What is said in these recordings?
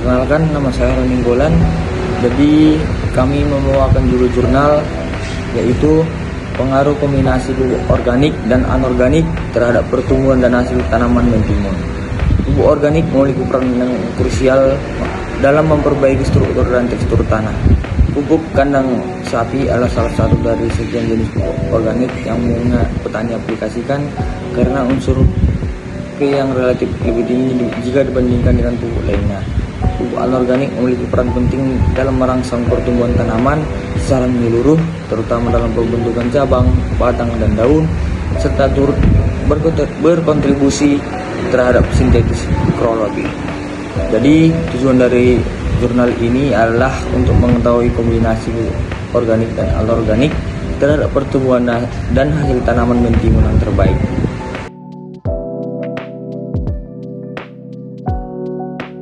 Perkenalkan, nama saya Roni Golan. Jadi kami membawakan judul jurnal yaitu pengaruh kombinasi pupuk organik dan anorganik terhadap pertumbuhan dan hasil tanaman mentimun. Pupuk organik memiliki peran yang krusial dalam memperbaiki struktur dan tekstur tanah. Pupuk kandang sapi adalah salah satu dari sekian jenis pupuk organik yang petani aplikasikan karena unsur P yang relatif lebih tinggi jika dibandingkan dengan pupuk lainnya. Pupuk anorganik memiliki peran penting dalam merangsang pertumbuhan tanaman secara menyeluruh, terutama dalam pembentukan cabang, batang, dan daun, serta turut berkontribusi terhadap sintesis mikrologi. Jadi tujuan dari jurnal ini adalah untuk mengetahui kombinasi pupuk organik dan anorganik terhadap pertumbuhan dan hasil tanaman mentimun yang terbaik.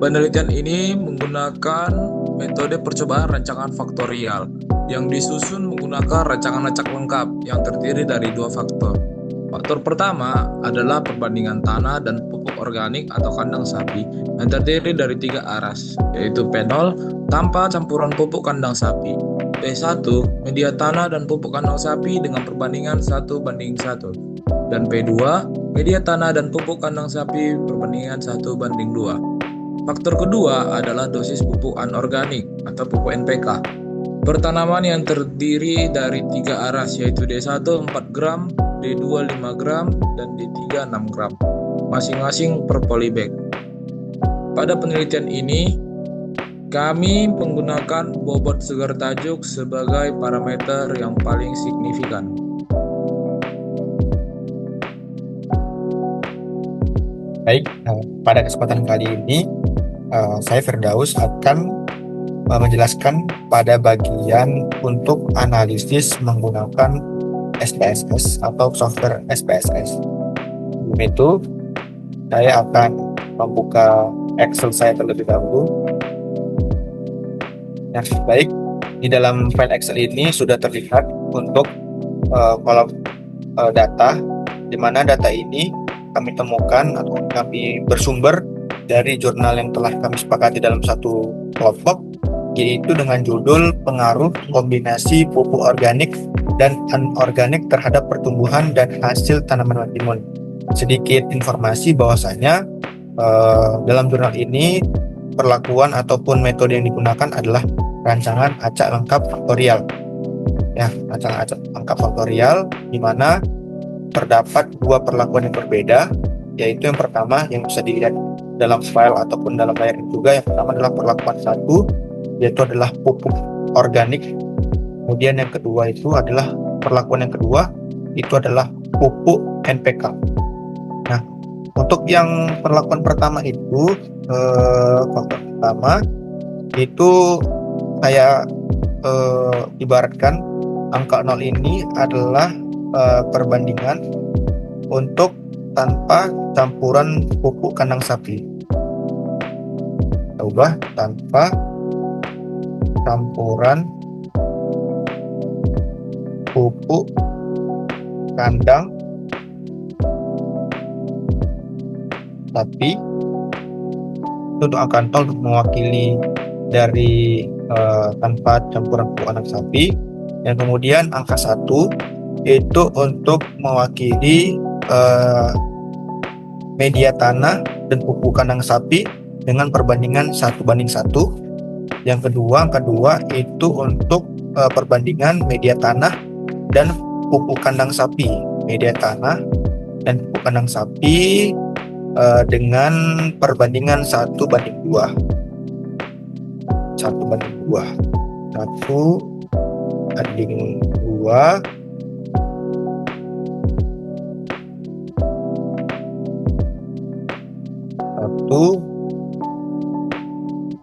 Penelitian ini menggunakan metode percobaan rancangan faktorial yang disusun menggunakan rancangan acak lengkap yang terdiri dari 2 faktor. Faktor pertama adalah perbandingan tanah dan pupuk organik atau kandang sapi yang terdiri dari 3 aras, yaitu P0 tanpa campuran pupuk kandang sapi, P1 media tanah dan pupuk kandang sapi dengan perbandingan 1:1, dan P2 media tanah dan pupuk kandang sapi perbandingan 1:2. Faktor kedua adalah dosis pupuk anorganik atau pupuk NPK. Pertanaman yang terdiri dari 3 aras yaitu D1 4 gram, D2 5 gram, dan D3 6 gram, masing-masing per polybag. Pada penelitian ini, kami menggunakan bobot segar tajuk sebagai parameter yang paling signifikan. Baik, pada kesempatan kali ini saya Firdaus akan menjelaskan pada bagian untuk analisis menggunakan SPSS atau software SPSS. Sebelum itu, saya akan membuka Excel saya terlebih dahulu. Nah, baik, di dalam file Excel ini sudah terlihat untuk kolom data, di mana data ini kami temukan atau kami bersumber dari jurnal yang telah kami sepakati dalam satu kelompok, yaitu dengan judul pengaruh kombinasi pupuk organik dan anorganik terhadap pertumbuhan dan hasil tanaman mentimun. Sedikit informasi bahwasanya dalam jurnal ini perlakuan ataupun metode yang digunakan adalah rancangan acak lengkap faktorial. Ya, rancangan acak lengkap faktorial di mana terdapat 2 perlakuan yang berbeda, yaitu yang pertama yang bisa dilihat dalam file ataupun dalam layar juga. Yang pertama adalah perlakuan 1, yaitu adalah pupuk organik. Kemudian yang kedua itu adalah perlakuan yang kedua, itu adalah pupuk NPK. Nah, untuk yang perlakuan pertama itu faktor pertama itu saya ibaratkan angka 0 ini adalah perbandingan untuk tanpa campuran pupuk kandang sapi. Kita ubah tanpa campuran pupuk kandang sapi. Untuk angka 0 untuk mewakili dari tanpa campuran pupuk kandang sapi. Yang kemudian angka 1 itu untuk mewakili media tanah dan pupuk kandang sapi dengan perbandingan 1:1. Yang kedua, angka 2 itu untuk perbandingan media tanah dan pupuk kandang sapi. Media tanah dan pupuk kandang sapi dengan perbandingan 1:2. 1:2. 1:2.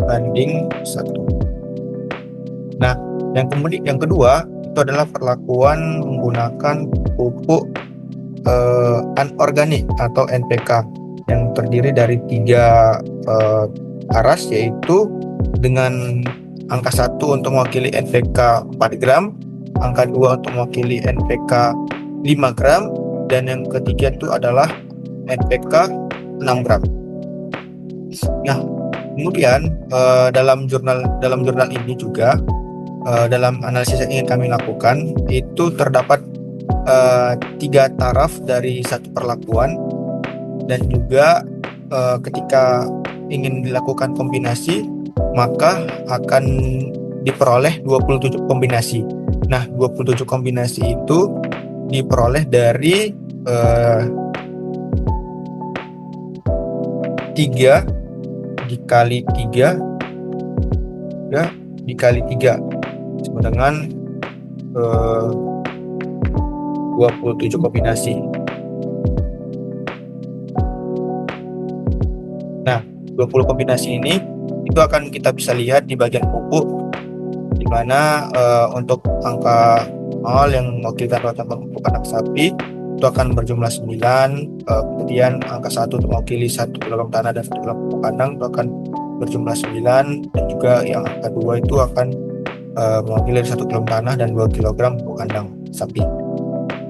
1:1. Nah, yang kedua itu adalah perlakuan menggunakan pupuk anorganik atau NPK yang terdiri dari 3 aras, yaitu dengan angka 1 untuk mewakili NPK 4 gram, angka 2 untuk mewakili NPK 5 gram, dan yang ketiga itu adalah NPK 6 gram. Nah, Kemudian dalam jurnal ini juga dalam analisis yang ingin kami lakukan itu terdapat 3 taraf dari satu perlakuan, dan juga ketika ingin dilakukan kombinasi maka akan diperoleh 27 kombinasi. Nah, 27 kombinasi itu diperoleh dari 3 dikali 3 ya, dikali 3 sama dengan 27 kombinasi. Nah, 20 kombinasi ini itu akan kita bisa lihat di bagian pupuk, di mana untuk angka 0 yang mewakilkan rotan penumpukan anak sapi itu akan berjumlah 9, kemudian angka 1 untuk mewakili 1 kg tanah dan 1 kg pupuk kandang itu akan berjumlah 9, dan juga yang angka 2 itu akan mewakili 1 kg tanah dan 2 kg pupuk kandang sapi.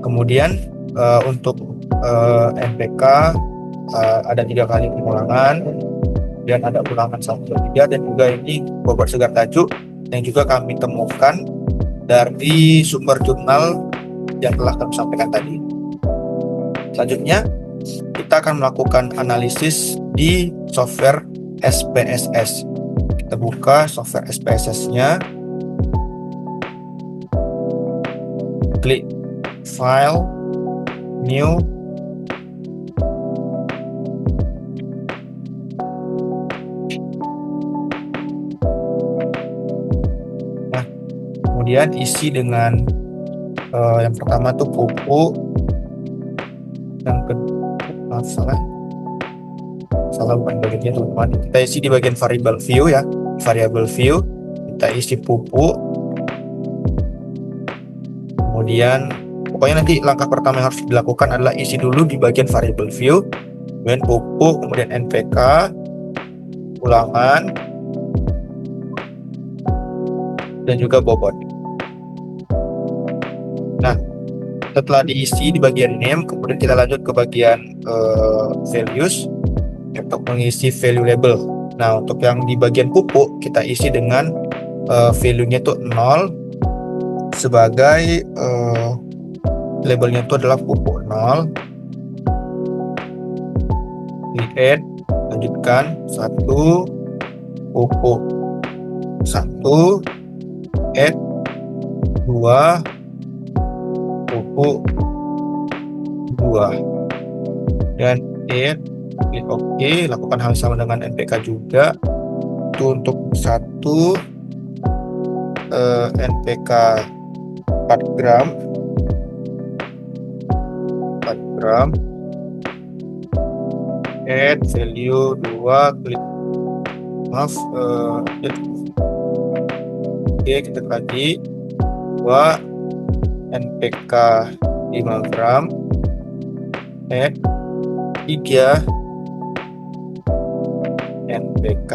Kemudian untuk NPK ada 3 kali pengulangan, dan ada ulangan 1/3, dan juga ini bobot segar tajuk yang juga kami temukan dari sumber jurnal yang telah kami sampaikan tadi. Selanjutnya kita akan melakukan analisis di software SPSS. Kita buka software SPSS-nya, klik File, New, nah kemudian isi dengan yang pertama tuh pupuk, yang kedua salah bukan bagiannya teman-teman, kita isi di bagian variable view ya, variable view kita isi pupuk. Kemudian pokoknya nanti langkah pertama yang harus dilakukan adalah isi dulu di bagian variable view, kemudian pupuk, kemudian NPK, ulangan, dan juga bobot. Nah, setelah diisi di bagian name, kemudian kita lanjut ke bagian values untuk mengisi value label. Nah, untuk yang di bagian pupuk kita isi dengan value-nya itu 0 sebagai labelnya itu adalah pupuk 0. Klik add, lanjutkan 1 pupuk 1, add 2 pupuk 2, dan add, klik OK, lakukan hal sama dengan NPK juga. Itu untuk 1 NPK 4 gram, add value 2, klik oke, kita lagi 2 NPK 5 gram, add 3 NPK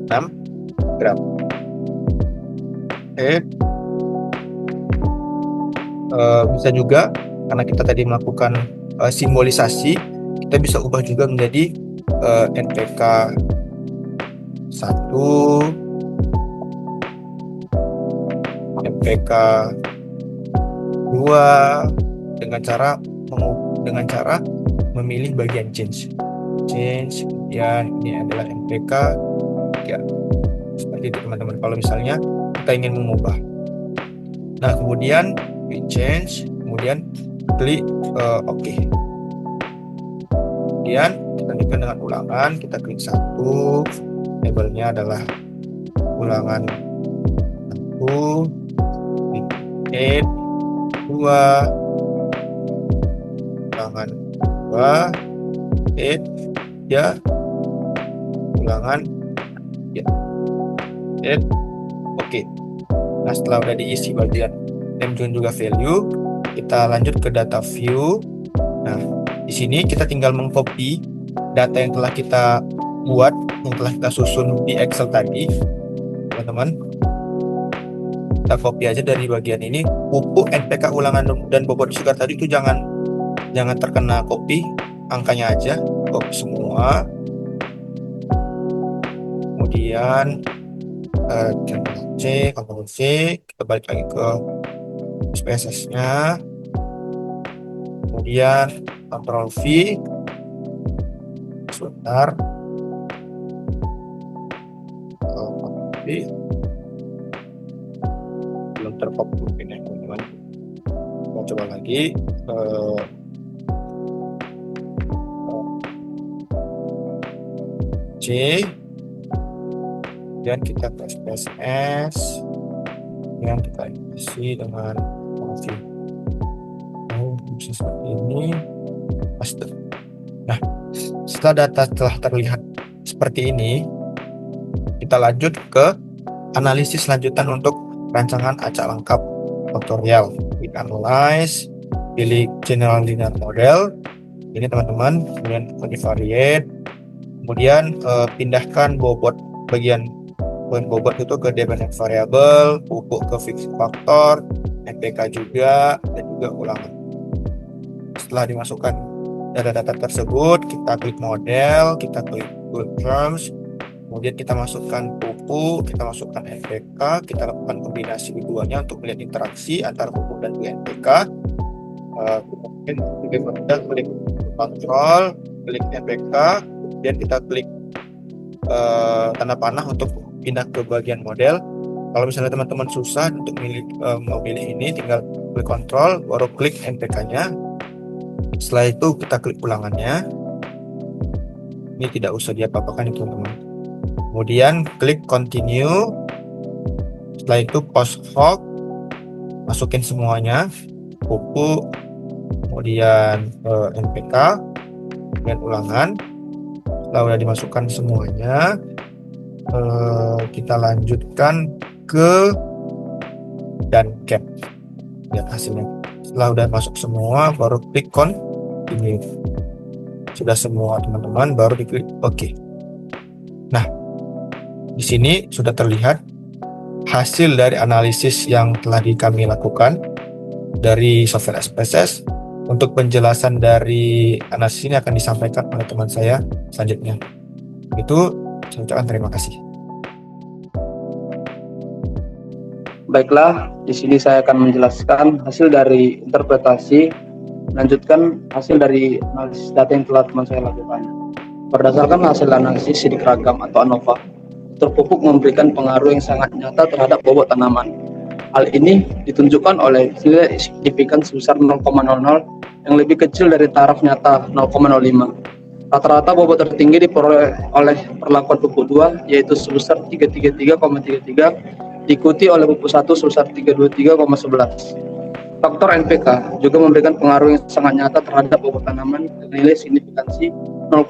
6 gram, bisa juga karena kita tadi melakukan simbolisasi, kita bisa ubah juga menjadi NPK 1, NPK 2 dengan cara memilih bagian change, kemudian ini adalah NPK 3. Seperti itu teman-teman, kalau misalnya kita ingin mengubah. Nah, kemudian change, kemudian klik OK. Kemudian kita lanjutkan dengan ulangan, kita klik 1, labelnya adalah ulangan 1, klik add 2, ulangan 2, add ya, ulangan ya, add OK. Nah, setelah udah diisi bagian name dan juga value, kita lanjut ke data view. Nah, di sini kita tinggal mengcopy data yang telah kita buat, yang telah kita susun di Excel tadi, teman-teman. Kita copy aja dari bagian ini, pupuk, NPK, ulangan dan bobot segar tadi itu jangan terkena copy, angkanya aja stop semua. Kemudian Ctrl C, kita balik lagi ke SPSS-nya. Kemudian Ctrl V. Sebentar. Belum terpop mungkin ya teman-teman. Kita coba lagi. C. Kemudian kita ke SPSS, kemudian kita isi dengan fungsi. Bisa seperti ini. Paste. Nah, setelah data telah terlihat seperti ini, kita lanjut ke analisis lanjutan untuk rancangan acak lengkap faktorial. Kita analyze, pilih general linear model. Ini teman-teman, kemudian univariate, kemudian pindahkan bobot bagian poin bobot itu ke dependent variable, pupuk ke fixed factor, NPK juga, dan juga ulangan. Setelah dimasukkan data-data tersebut, kita klik model, kita klik good terms, kemudian kita masukkan pupuk, kita masukkan NPK, kita lakukan kombinasi keduanya untuk melihat interaksi antara pupuk dan juga NPK. Kemudian kita klik kontrol, klik NPK, kemudian kita klik tanda panah untuk pindah ke bagian model. Kalau misalnya teman-teman susah untuk mau pilih ini, tinggal klik kontrol, baru klik NPK-nya. Setelah itu kita klik ulangannya. Ini tidak usah diapa-apakan ya teman-teman. Kemudian klik continue. Setelah itu post hoc, masukin semuanya, pupuk, kemudian NPK, kemudian ulangan. Setelah sudah dimasukkan semuanya, kita lanjutkan ke dan cap. Lihat hasilnya. Setelah udah masuk semua, baru klik continue. Sudah semua teman-teman, baru diklik OK. Nah, di sini sudah terlihat hasil dari analisis yang telah kami lakukan dari software SPSS. Untuk penjelasan dari analisis ini akan disampaikan oleh teman saya selanjutnya. Itu saya ucapkan terima kasih. Baiklah, di sini saya akan menjelaskan hasil dari interpretasi, melanjutkan hasil dari analisis data yang telah teman saya lakukan. Berdasarkan hasil analisis sidik ragam atau ANOVA, pupuk memberikan pengaruh yang sangat nyata terhadap bobot tanaman. Hal ini ditunjukkan oleh nilai signifikan sebesar 0,00 yang lebih kecil dari taraf nyata 0,05. Rata-rata bobot tertinggi diperoleh oleh perlakuan pupuk 2 yaitu sebesar 333,33, diikuti oleh pupuk 1 sebesar 323,11. Faktor NPK juga memberikan pengaruh yang sangat nyata terhadap bobot tanaman dengan nilai signifikansi 0,00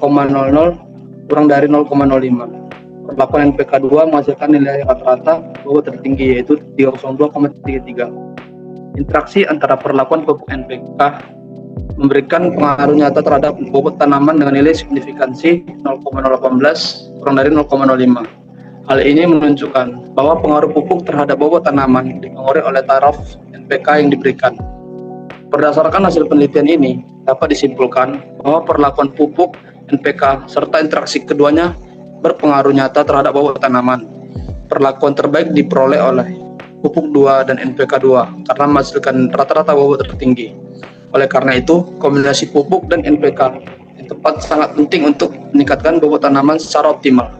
kurang dari 0,05. Perlakuan NPK 2 menghasilkan nilai rata-rata bobot tertinggi yaitu 302,33. Interaksi antara perlakuan pupuk NPK memberikan pengaruh nyata terhadap bobot tanaman dengan nilai signifikansi 0,018 kurang dari 0,05. Hal ini menunjukkan bahwa pengaruh pupuk terhadap bobot tanaman dipengaruhi oleh taraf NPK yang diberikan. Berdasarkan hasil penelitian ini, dapat disimpulkan bahwa perlakuan pupuk, NPK, serta interaksi keduanya berpengaruh nyata terhadap bobot tanaman. Perlakuan terbaik diperoleh oleh pupuk 2 dan NPK 2 karena menghasilkan rata-rata bobot tertinggi. Oleh karena itu, kombinasi pupuk dan NPK yang tepat sangat penting untuk meningkatkan bobot tanaman secara optimal.